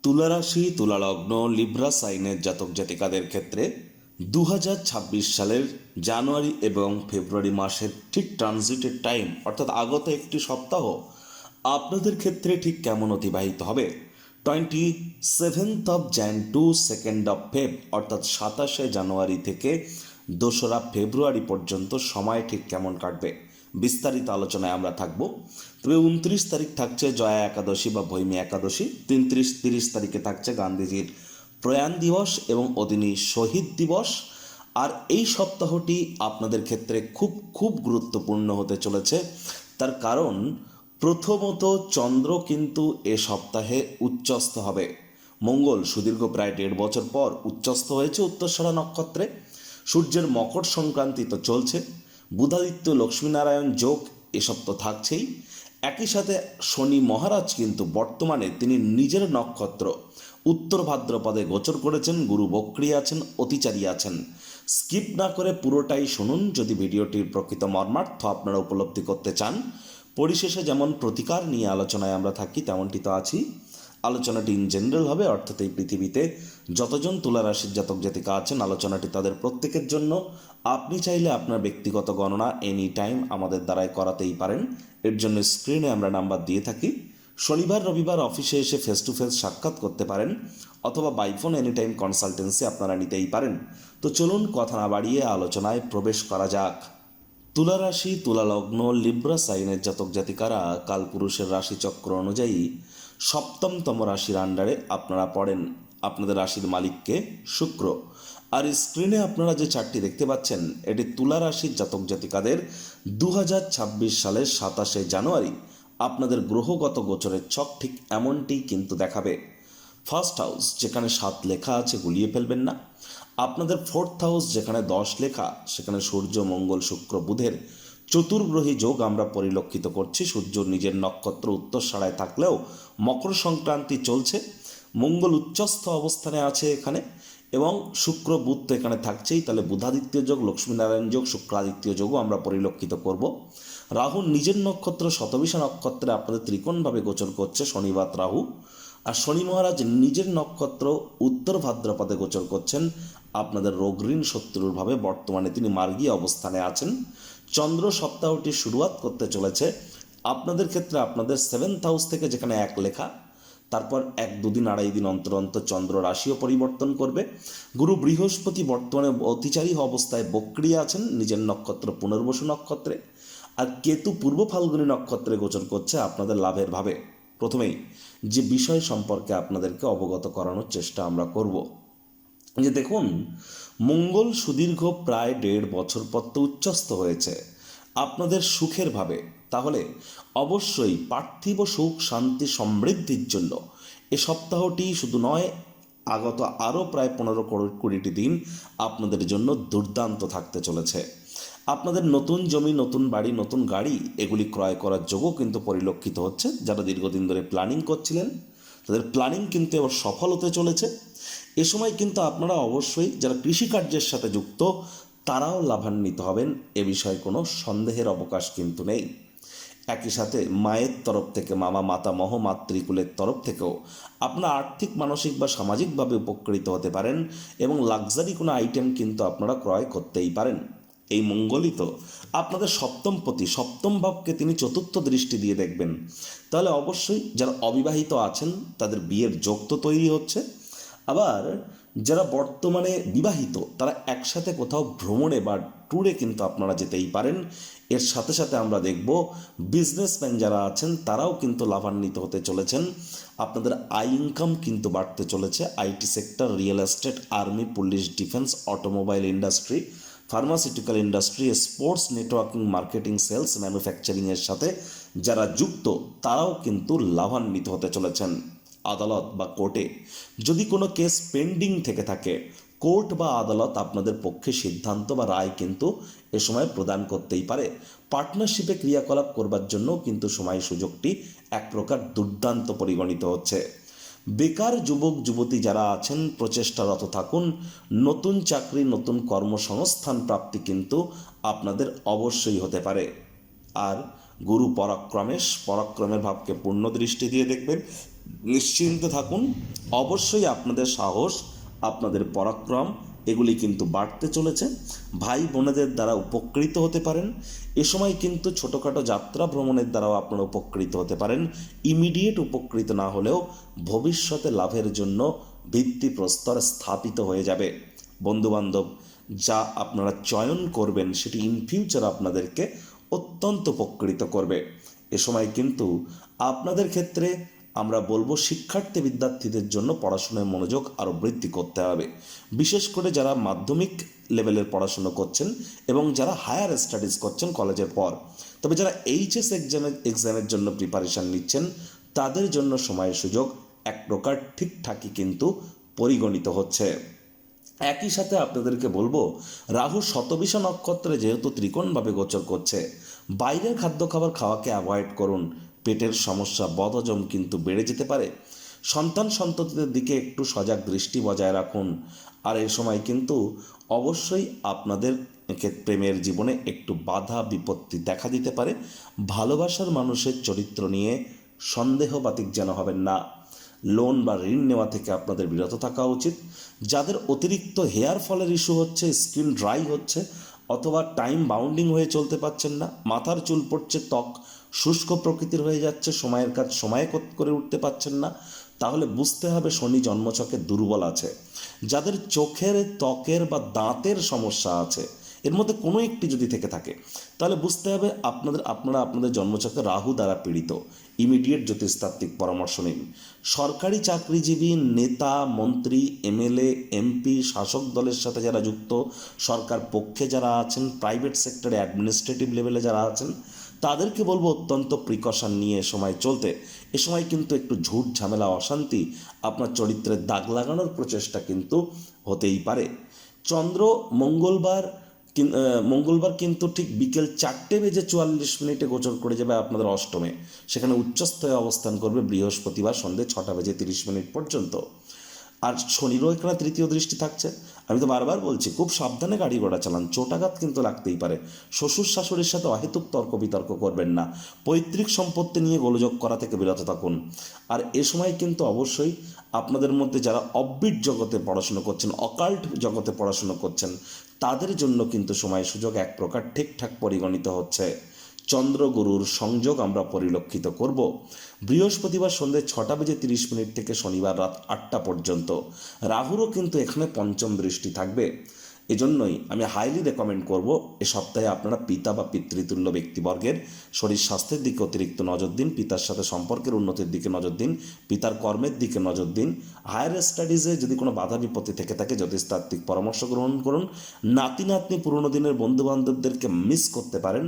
তুলা রাশি, তুলা লগ্ন, লিব্রা সাইনের জাতক জাতিকাদের ক্ষেত্রে 2026 সালের জানুয়ারি এবং ফেব্রুয়ারি মাসের ঠিক ট্রানজিটের টাইম অর্থাৎ আগত একটি সপ্তাহ আপনাদের ক্ষেত্রে ঠিক কেমন অতিবাহিত হবে। 27 টু 2 ফেব অর্থাৎ 27 জানুয়ারি থেকে 2 ফেব্রুয়ারি পর্যন্ত সময় ঠিক কেমন কাটবে বিস্তারিত আলোচনায় আমরা থাকব। তবে 29 তারিখ থাকছে জয়া একাদশী বা ভৈমী একাদশী, 30 তারিখে থাকছে গান্ধীজির প্রয়াণ দিবস এবং অদিনী শহীদ দিবস। আর এই সপ্তাহটি আপনাদের ক্ষেত্রে খুব খুব গুরুত্বপূর্ণ হতে চলেছে। তার কারণ প্রথমত চন্দ্র কিন্তু এ সপ্তাহে উচ্চস্থ হবে। মঙ্গল সুদীর্ঘ প্রায় 1.5 বছর পর উচ্চস্থ হয়েছে উত্তরসরা নক্ষত্রে। সূর্যের মকর সংক্রান্তি তো চলছে, বুধাদিত্য লক্ষ্মীনারায়ণ যোগ এসব তো থাকছেই। একই সাথে শনি মহারাজ কিন্তু বর্তমানে তিনি নিজের নক্ষত্র উত্তর ভাদ্রপদে গোচর করেছেন, গুরু বক্রী আছেন, অতিচারী আছেন। স্কিপ না করে পুরোটাই শুনুন যদি ভিডিওটির প্রকৃত মর্মার্থ আপনারা উপলব্ধি করতে চান। পরিশেষে যেমন প্রতিকার নিয়ে আলোচনায় আমরা থাকি তেমনটি তো আছি। আলোচনাটি ইন জেনারেল হবে, অর্থাৎ এই পৃথিবীতে যতজন তুলা রাশির জাতক জাতিকা আছেন আলোচনাটি তাদের প্রত্যেকের জন্য। আপনি চাইলে আপনার ব্যক্তিগত গণনা এনি টাইম আমাদের দ্বারাই করাতেই পারেন। এর জন্য স্ক্রিনে আমরা নাম্বার দিয়ে থাকি। শনিবার রবিবার অফিসে এসে ফেস টু ফেস সাক্ষাৎ করতে পারেন, অথবা বাইফোন এনি টাইম কনসালটেন্সি আপনারা নিতেই পারেন। তো চলুন কথা না বাড়িয়ে আলোচনায় প্রবেশ করা যাক। তুলা রাশি, তুলা লগ্ন, লিব্রা সাইনের জাতক জাতিকারা কালপুরুষের রাশিচক্র অনুযায়ী সপ্তমতম রাশির আন্ডারে আপনারা পড়েন। আপনাদের রাশির মালিককে শুক্র। আর স্ক্রিনে আপনারা যে চারটি দেখতে পাচ্ছেন এটি তুলা রাশির জাতক জাতিকাদের 2026 সালের 27 জানুয়ারি আপনাদের গ্রহগত গোচরের ছক ঠিক এমনটি কিন্তু দেখাবে। ফার্স্ট হাউস যেখানে 7 লেখা আছে গুলিয়ে ফেলবেন না। আপনাদের ফোর্থ হাউস যেখানে 10 লেখা সেখানে সূর্য মঙ্গল শুক্র বুধের চতুর্গ্রহী যোগ আমরা পরিলক্ষিত করছি। সূর্য নিজের নক্ষত্র উত্তরসরায় থাকলেও মকর সংক্রান্তি চলছে, মঙ্গল উচ্চস্থ অবস্থানে আছে এখানে, এবং শুক্র বুধ তো এখানে থাকছেই। তাহলে বুধাদিত্য যোগ, লক্ষ্মীনারায়ণ যোগ, শুক্রাদিত্য যোগও আমরা পরিলক্ষিত করব। রাহু নিজের নক্ষত্র শতবিশা নক্ষত্রে আপনাদের ত্রিকোণভাবে গোচর করছে শনিবার রাহু। আর শনি মহারাজ নিজের নক্ষত্র উত্তর ভাদ্রপদে গোচর করছেন আপনাদের রোগ ঋণ শত্রুর ভাবে। বর্তমানে তিনি মার্গী অবস্থানে আছেন। চন্দ্র সপ্তাহটি শুরুয়াত করতে চলেছে আপনাদের ক্ষেত্রে আপনাদের 7th হাউস থেকে, যেখানে 1 লেখা, তারপর 1-2 দিন 2.5 দিন অন্তর অন্তর চন্দ্র রাশিও পরিবর্তন করবে। গুরু বৃহস্পতি বর্তমানে অতিচারী অবস্থায় বক্রী আছেন নিজের নক্ষত্র পুনর্বসু নক্ষত্রে। আর কেতু পূর্ব ফাল্গুনী নক্ষত্রে গোচর করছে আপনাদের লাভের ভাবে। প্রথমেই যে বিষয় সম্পর্কে আপনাদেরকে অবগত করানোর চেষ্টা আমরা করব, যে দেখুন মঙ্গল সুদীর্ঘ প্রায় 1.5 বছর পর তো উচ্চস্থ হয়েছে আপনাদের সুখের ভাবে। তাহলে অবশ্যই পার্থিব সুখ শান্তি সমৃদ্ধির জন্য এ সপ্তাহটি শুধু নয়, আগত আরও প্রায় 15-20টি দিন আপনাদের জন্য দুর্দান্ত থাকতে চলেছে। আপনাদের নতুন জমি, নতুন বাড়ি, নতুন গাড়ি এগুলি ক্রয় করার যোগও কিন্তু পরিলক্ষিত হচ্ছে। যারা দীর্ঘদিন ধরে প্ল্যানিং করছিলেন তাদের প্ল্যানিং কিন্তু এবার সফল হতে চলেছে। এ সময় কিন্তু আপনারা অবশ্যই যারা কৃষিকার্যের সাথে যুক্ত তারাও লাভান্বিত হবেন, এ বিষয়ে কোনো সন্দেহের অবকাশ কিন্তু নেই। একই সাথে মায়ের তরফ থেকে, মামা মাতামহ মাতৃকুলের তরফ থেকেও আপনারা আর্থিক মানসিক বা সামাজিকভাবে উপকৃত হতে পারেন, এবং লাক্সারি কোনো আইটেম কিন্তু আপনারা ক্রয় করতেই পারেন। এই মঙ্গলই তো আপনাদের সপ্তমপতি, সপ্তম ভাবকে তিনি চতুর্থ দৃষ্টি দিয়ে দেখবেন। তাহলে অবশ্যই যারা অবিবাহিত আছেন তাদের বিয়ের যোগ তো তৈরি হচ্ছে। আবার যারা বর্তমানে বিবাহিত তারা একসাথে কোথাও ভ্রমণে বা ট্যুরে কিন্তু আপনারা যেতেই পারেন। এর সাথে সাথে আমরা দেখব বিজনেসম্যান যারা আছেন তারাও কিন্তু লাভান্বিত হতে চলেছেন। আপনাদের আয় ইনকাম কিন্তু বাড়তে চলেছে। IT sector, real estate, army, police, defence, automobile industry, pharmaceutical industry, sports, networking, marketing, sales, ম্যানুফ্যাকচারিংয়ের সাথে যারা যুক্ত তারাও কিন্তু লাভান্বিত হতে চলেছেন। আদালত বা কোর্টে যদি কোনো কেস পেন্ডিং থেকে থাকে, কোর্ট বা আদালত আপনাদের পক্ষে সিদ্ধান্ত বা রায় কিন্তু এ সময় প্রদান করতেই পারে। পার্টনারশিপে ক্রিয়াকলাপ করবার জন্য কিন্তু সময় সুযোগটি এক প্রকার দুর্দান্ত পরিগণিত হচ্ছে। বেকার যুবক যুবতী যারা আছেন প্রচেষ্টারত থাকুন। নতুন চাকরি, নতুন কর্মসংস্থান প্রাপ্তি কিন্তু আপনাদের অবশ্যই হতে পারে। আর গুরু পরাক্রমের ভাবকে পূর্ণ দৃষ্টি দিয়ে দেখবেন। নিশ্চিন্তে থাকুন। অবশ্যই আপনাদের সাহস, আপনাদের পরাক্রম এগুলি কিন্তু বাড়তে চলেছে। ভাই বোনেদের দ্বারা উপকৃত হতে পারেন। এ সময় কিন্তু ছোটোখাটো যাত্রা ভ্রমণের দ্বারাও আপনারা উপকৃত হতে পারেন। ইমিডিয়েট উপকৃত না হলেও ভবিষ্যতে লাভের জন্য ভিত্তিপ্রস্তর স্থাপিত হয়ে যাবে। বন্ধুবান্ধব যা আপনারা চয়ন করবেন সেটি ইন ফিউচার আপনাদেরকে অত্যন্ত উপকৃত করবে। এ সময় কিন্তু আপনাদের ক্ষেত্রে আমরা বলবো শিক্ষার্থী বিদ্যার্থীদের জন্য পড়াশোনায় মনোযোগ আরও বৃদ্ধি করতে হবে। বিশেষ করে যারা মাধ্যমিক লেভেলের পড়াশুনো করছেন এবং যারা হায়ার স্টাডিজ করছেন কলেজের পর, তবে যারা এইচএস এক্সামের জন্য প্রিপারেশান নিচ্ছেন তাদের জন্য সময় সুযোগ এক প্রকার ঠিকঠাকই কিন্তু পরিগণিত হচ্ছে। একই সাথে আপনাদেরকে বলবো রাহু শতবিষা নক্ষত্রে যেহেতু ত্রিকোণভাবে গোচর করছে, বাইরের খাদ্য খাবার খাওয়াকে অ্যাভয়েড করুন। পেটের সমস্যা বদহজম কিন্তু বেড়ে যেতে পারে। সন্তান সন্ততিদের দিকে একটু সজাগ দৃষ্টি বজায় রাখুন। আর এই সময় কিন্তু অবশ্যই আপনাদের প্রেমের জীবনে একটু বাধা বিপত্তি দেখা দিতে পারে। ভালোবাসার মানুষের চরিত্র নিয়ে সন্দেহবাতিক যেন হবেন না। লোন বা ঋণ নেওয়া থেকে আপনাদের বিরত থাকা উচিত। যাদের অতিরিক্ত হেয়ার ফলের ইস্যু হচ্ছে, স্কিন ড্রাই হচ্ছে, অথবা টাইম বাউন্ডিং হয়ে চলতে পারছেন না, মাথার চুল পড়ছে, ত্বক শুষ্ক প্রকৃতির হয়ে যাচ্ছে, সময়ের কাজ সময়ে করে উঠতে পারছেন না, তাহলে বুঝতে হবে শনি জন্মছকে দুর্বল আছে। যাদের চোখের, ত্বকের বা দাঁতের সমস্যা আছে, এর মধ্যে কোনো একটি যদি থেকে থাকে, তাহলে বুঝতে হবে আপনারা আপনাদের জন্মছকে রাহু দ্বারা পীড়িত। ইমিডিয়েট জ্যোতিষতাত্ত্বিক পরামর্শ নিন। সরকারি চাকরিজীবী, নেতা, মন্ত্রী, এমএলএ, এমপি, শাসক দলের সাথে যারা যুক্ত, সরকার পক্ষে যারা আছেন, প্রাইভেট সেক্টরে অ্যাডমিনিস্ট্রেটিভ লেভেলে যারা আছেন, তাদেরকে বলবো অত্যন্ত প্রিকশন নিয়ে এ সময় চলতে। এ সময় কিন্তু একটু ঝুট ঝামেলা, অশান্তি, আপনার চরিত্রের দাগ লাগানোর প্রচেষ্টা কিন্তু হতেই পারে। চন্দ্র মঙ্গলবার কিন্তু ঠিক বিকেল 4:44 গোচর করে যাবে আপনাদের অষ্টমে। সেখানে উচ্চস্থয়ে অবস্থান করবে বৃহস্পতিবার সন্ধ্যে 6:30 পর্যন্ত। আর শনিরও এখানে তৃতীয় দৃষ্টি থাকছে। আমি তো বারবার বলছি খুব সাবধানে গাড়ি ঘোড়া চালান, চোটাঘাত কিন্তু লাগতেই পারে। শ্বশুর শাশুড়ির সাথে অহেতুক তর্ক বিতর্ক করবেন না। পৈতৃক সম্পত্তি নিয়ে গোলযোগ করা থেকে বিরত থাকুন। আর এ সময় কিন্তু অবশ্যই আপনাদের মধ্যে যারা অববিট জগতে পড়াশুনো করছেন, অকাল্ট জগতে পড়াশুনো করছেন, তাদের জন্য কিন্তু সময় সুযোগ এক প্রকার ঠিকঠাক পরিগণিত হচ্ছে। চন্দ্রগুরুর সংযোগ আমরা পরিলক্ষিত করব বৃহস্পতিবার সন্ধ্যে 6:30 থেকে শনিবার রাত 8টা পর্যন্ত। রাহুরও কিন্তু এখানে পঞ্চম দৃষ্টি থাকবে। এজন্যই আমি হাইলি রেকমেন্ড করব এ সপ্তাহে আপনারা পিতা বা পিতৃতুল্য ব্যক্তিবর্গের শরীর স্বাস্থ্যের দিকে অতিরিক্ত নজর দিন, পিতার সাথে সম্পর্কের উন্নতির দিকে নজর দিন, পিতার কর্মের দিকে নজর দিন। হায়ার স্টাডিজে যদি কোনো বাধা বিপত্তি থেকে থাকে জ্যোতিষতাত্ত্বিক পরামর্শ গ্রহণ করুন। নাতি নাতনি পুরনো দিনের বন্ধুবান্ধবদেরকে মিস করতে পারেন।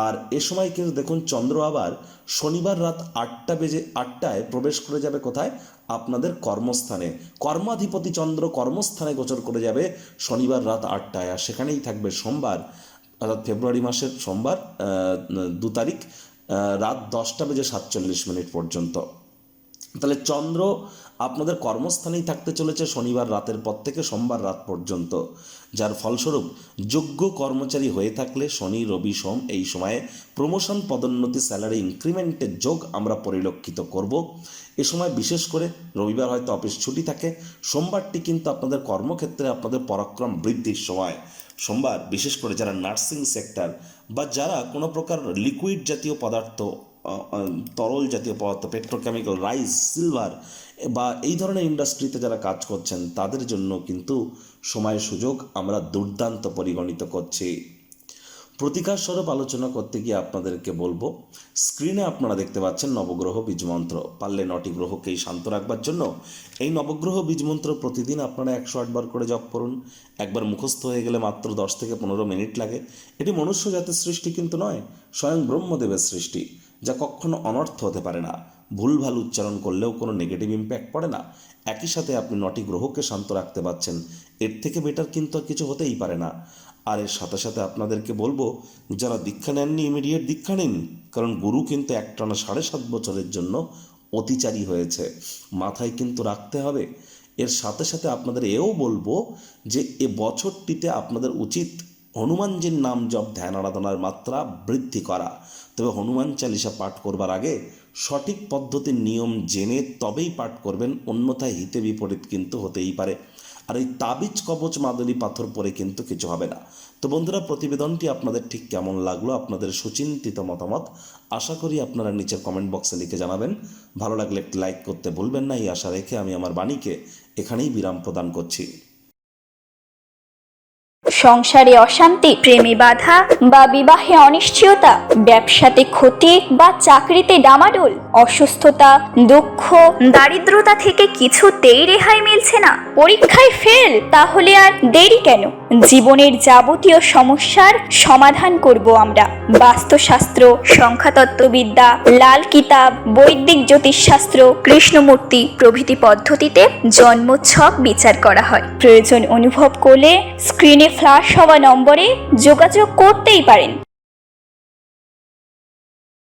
আর এ সময় কিন্তু দেখুন চন্দ্র আবার শনিবার রাত 8টায় প্রবেশ করে যাবে কোথায়? আপনাদের কর্মস্থানে। কর্মাধিপতি চন্দ্র কর্মস্থানে গোচর করে যাবে শনিবার রাত 8টায়। আর সেখানেই থাকবে সোমবার, অর্থাৎ ফেব্রুয়ারি মাসের সোমবার 2 তারিখ রাত 10:47 পর্যন্ত। তাহলে চন্দ্র আপনাদের কর্মস্থানেই থাকতে চলেছে শনিবার রাতের পর থেকে সোমবার রাত পর্যন্ত, যার ফলস্বরূপ যোগ্য কর্মচারী হয়ে থাকলে শনি, রবি, সোম এই সময়ে প্রমোশন, পদোন্নতি, স্যালারি ইনক্রিমেন্টের যোগ আমরা পরিলক্ষিত করব। এ সময় বিশেষ করে রবিবার হয়তো অফিস ছুটি থাকে, সোমবারটি কিন্তু আপনাদের কর্মক্ষেত্রে আপনাদের পরাক্রম বৃদ্ধির সময়। সোমবার বিশেষ করে যারা নার্সিং সেক্টর বা যারা কোনো প্রকার লিকুইড জাতীয় পদার্থ, তরল জাতীয় পদার্থ, পেট্রোকেমিক্যাল, রাইস, সিলভার বা এই ধরনের ইন্ডাস্ট্রিতে যারা কাজ করছেন তাদের জন্য কিন্তু সময় সুযোগ আমরা দুর্দান্ত পরিগণিত করছি। প্রতিকার স্বরূপ আলোচনা করতে গিয়ে আপনাদেরকে বলবো, স্ক্রিনে আপনারা দেখতে পাচ্ছেন নবগ্রহ বীজমন্ত্র। পারলে 9টি গ্রহকেই শান্ত রাখবার জন্য এই নবগ্রহ বীজমন্ত্র প্রতিদিন আপনারা 108 বার করে জপ করুন। একবার মুখস্থ হয়ে গেলে মাত্র 10 থেকে 15 মিনিট লাগে। এটি মনুষ্য জাতির সৃষ্টি কিন্তু নয়, স্বয়ং ব্রহ্মদেবের সৃষ্টি, যা কখনো অনর্থ হতে পারে না। ভুলভাল উচ্চারণ করলেও কোনো নেগেটিভ ইম্প্যাক্ট পড়ে না। একই সাথে আপনি 9টি গ্রহকে শান্ত রাখতে পারছেন, এর থেকে বেটার কিন্তু আর কিছু হতেই পারে না। আর এর সাথে সাথে আপনাদেরকে বলবো, যারা দীক্ষা নেননি ইমিডিয়েট দীক্ষা নিন, কারণ গুরু কিন্তু একটানা 7.5 বছরের জন্য অতিচারী হয়েছে, মাথায় কিন্তু রাখতে হবে। এর সাথে সাথে আপনাদের এও বলবো যে এ বছরটিতে আপনাদের উচিত হনুমানজির নাম জপ, ধ্যান, আরাধনার মাত্রা বৃদ্ধি করা। তবে হনুমান চালিসা পাঠ করবার আগে সঠিক পদ্ধতির নিয়ম জেনে তবেই পাঠ করবেন, অন্যথায় হিতে বিপরীত কিন্তু হতেই পারে। আর এই তাবিজ কবচ মাদুলি পাথর পরে কিন্তু কিছু হবে না। তো বন্ধুরা, প্রতিবেদনটি আপনাদের ঠিক কেমন লাগলো, আপনাদের সুচিন্তিত মতামত আশা করি আপনারা নিচের কমেন্ট বক্সে লিখে জানাবেন। ভালো লাগলে একটি লাইক করতে ভুলবেন না। এই আশা রেখে আমি আমার বাণীকে এখানেই বিরাম প্রদান করছি। সংসারে অশান্তি, প্রেমে বাধা বা বিবাহে অনিশ্চয়তা, ব্যবসাতে ক্ষতি বা চাকরিতে ডামাডোল, অসুস্থতা, দুঃখ, দারিদ্রতা থেকে কিছুতেই রেহাই মিলছে না, পরীক্ষায় ফেল, তাহলে আর দেরি কেন? জীবনের যাবতীয় সমস্যার সমাধান করব আমরা। বাস্তুশাস্ত্র, সংখ্যাতত্ত্ববিদ্যা, লাল কিতাব, বৈদিক জ্যোতিষশাস্ত্র, কৃষ্ণমূর্তি প্রভৃতি পদ্ধতিতে জন্মছক বিচার করা হয়। প্রয়োজন অনুভব করলে স্ক্রিনে ফ্ল্যাশ হওয়া নম্বরে যোগাযোগ করতেই পারেন।